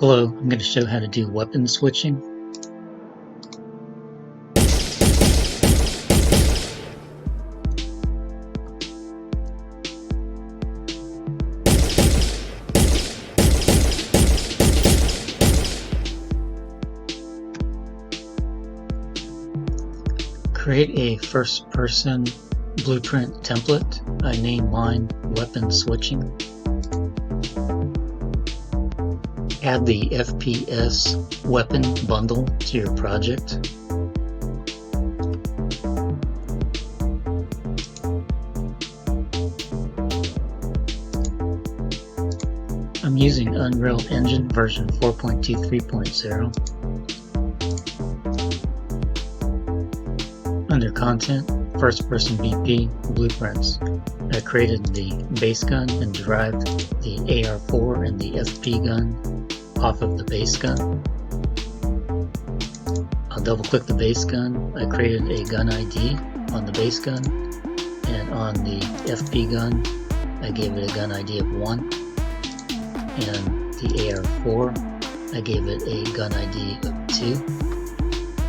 Hello, I'm going to show how to do weapon switching. Create a first-person blueprint template. I name mine weapon switching. Add the FPS weapon bundle to your project. I'm using Unreal Engine version 4.23.0. Under Content, First Person BP, Blueprints. I created the base gun and derived the AR4 and the FP gun off of the base gun. I'll double click the base gun. I created a gun ID on the base gun, and on the FP gun I gave it a gun ID of 1, and the AR4 I gave it a gun ID of 2.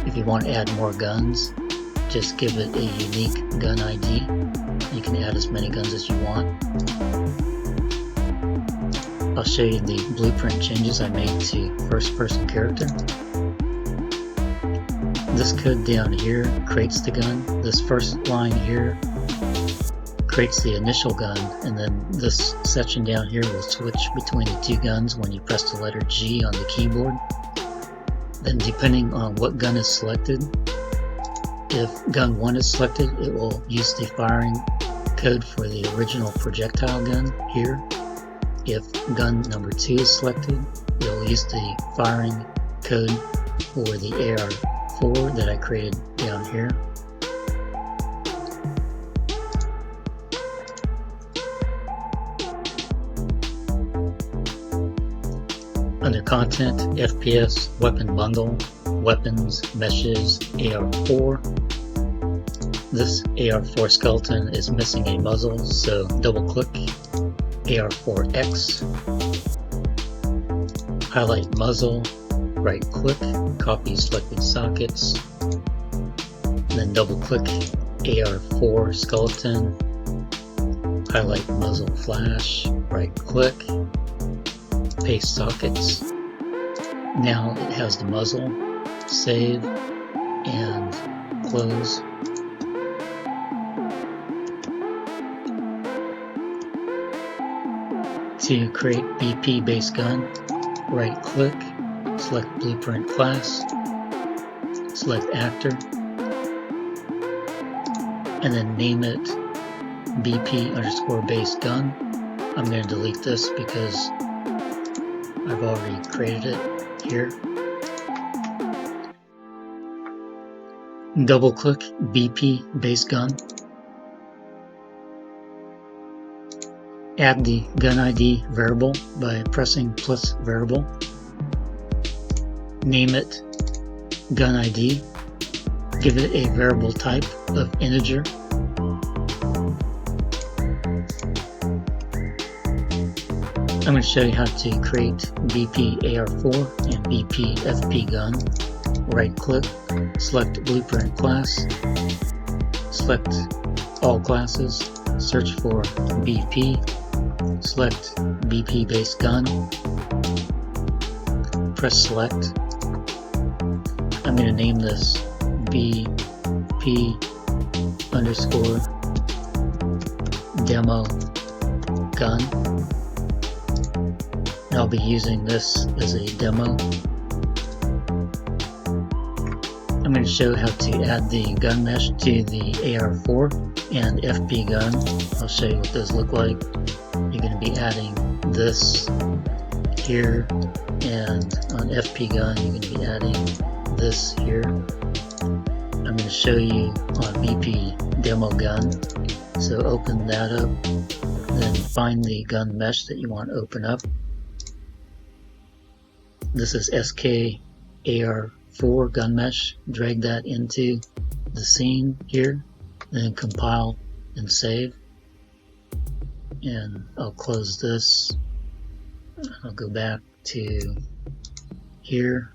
If you want to add more guns, just give it a unique gun ID. You can add as many guns as you want. I'll show you the blueprint changes I made to first person character. This code down here creates the gun. This first line here creates the initial gun, and then this section down here will switch between the two guns when you press the letter G on the keyboard. Then depending on what gun is selected, if gun 1 is selected, it will use the firing code for the original projectile gun here. If gun number 2 is selected, it will use the firing code for the AR4 that I created down here. Under Content, FPS, Weapon Bundle, Weapons, Meshes, AR4. This AR4 skeleton is missing a muzzle, so double click AR4X, highlight muzzle, right click, copy selected sockets, then double click AR4 skeleton, highlight muzzle flash, right click, paste sockets. Now it has the muzzle. Save and close. To create BP base gun, right click, select blueprint class, select actor, and then name it BP_base gun. I'm going to delete this because I've already created it here. Double click BP base gun. Add the gun ID variable by pressing plus variable. Name it gun ID. Give it a variable type of integer. I'm going to show you how to create BP AR4 and BP FP gun. Right click, select blueprint class, select all classes, search for BP, select BP base gun, press select. I'm going to name this BP_demo gun. I'll be using this as a demo. I'm going to show how to add the gun mesh to the AR4 and FP gun. I'll show you what those look like. You're going to be adding this here, and on FP gun you're going to be adding this here. I'm going to show you on BP demo gun. So open that up, then find the gun mesh that you want to open up. This is SK AR4 gun mesh. Drag that into the scene here, then compile and save. And I'll close this. I'll go back to here,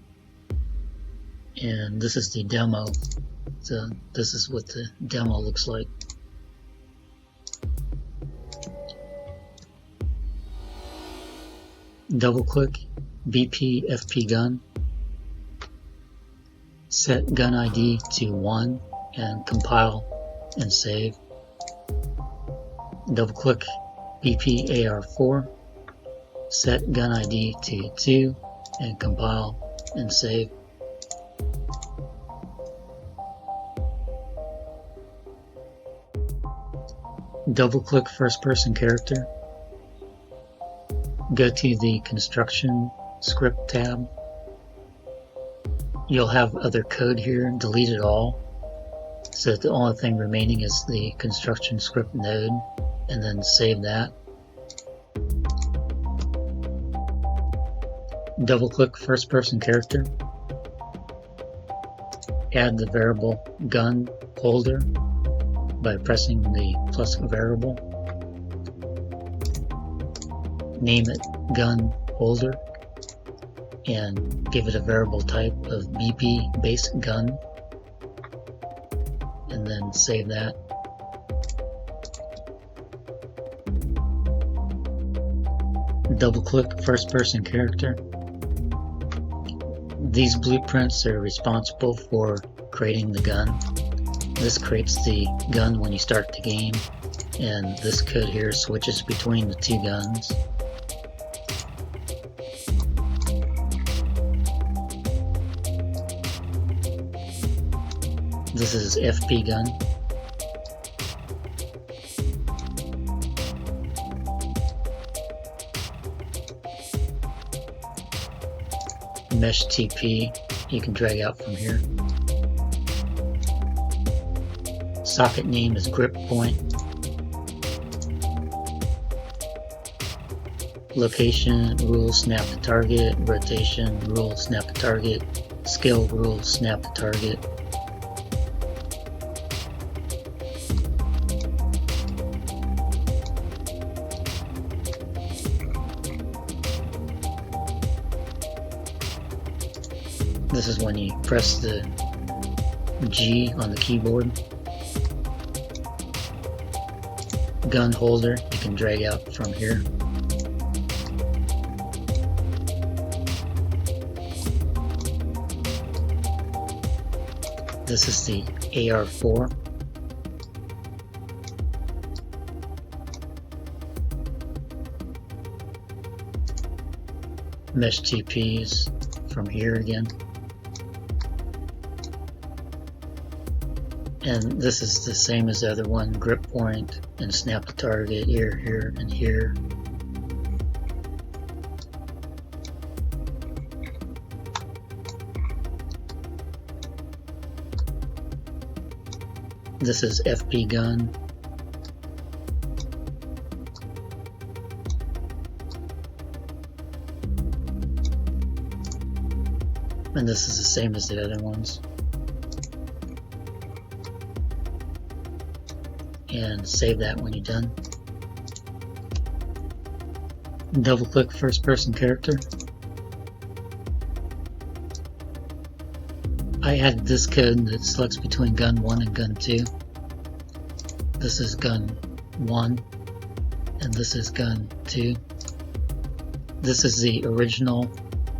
and this is the demo. So this is what the demo looks like. Double click BP FP gun, set gun ID to 1 and compile and save. Double click BP AR4, set gun ID to 2 and compile and save. Double click first person character, go to the construction script tab. You'll have other code here, delete it all, so that the only thing remaining is the construction script node, and then save that. Double click first person character, add the variable gun holder by pressing the plus variable, name it gun holder, and give it a variable type of BP base gun, and then save that. Double click first person character. These blueprints are responsible for creating the gun. This creates the gun when you start the game, and this code here switches between the two guns. This is FP gun. Mesh TP you can drag out from here. Socket name is grip point. Location rule snap to target. Rotation rule snap to target. Skill rule snap to target. This is when you press the G on the keyboard. Gun holder you can drag out from here. This is the AR4. Mesh TPs from here again. And this is the same as the other one, grip point and snap to target here, here, and here. This is FP gun. And this is the same as the other ones. And save that when you're done. Double click first person character. I added this code that selects between gun 1 and gun 2. This is gun 1 and this is gun 2. This is the original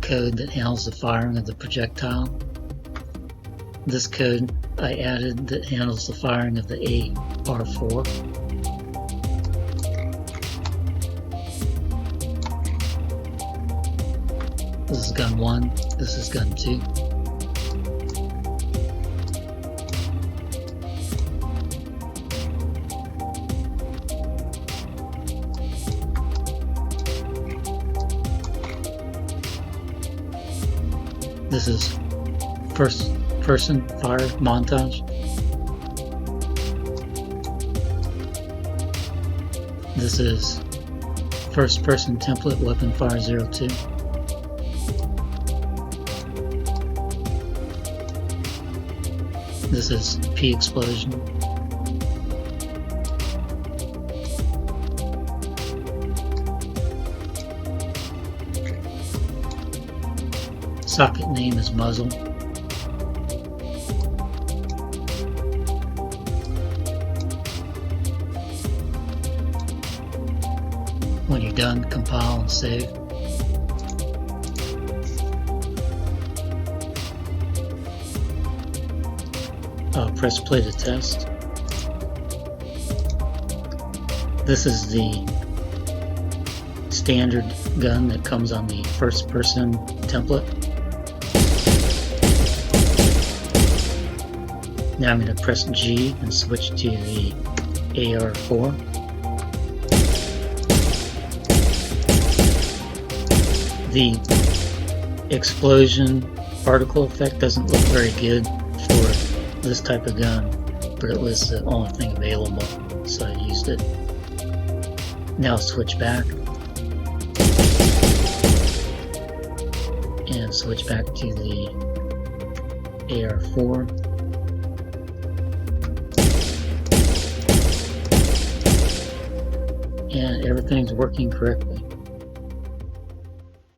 code that handles the firing of the projectile. This code I added that handles the firing of the AR4. This is gun 1, this is gun 2. This is first person fire montage. This is first person template weapon fire 02. This is P explosion. Socket name is muzzle. When you're done, compile and save. Press play to test. This is the standard gun that comes on the first person template. Now I'm going to press G and switch to the AR4. The explosion particle effect doesn't look very good for this type of gun, but it was the only thing available, so I used it. Now switch back and switch back to the AR4. And everything's working correctly.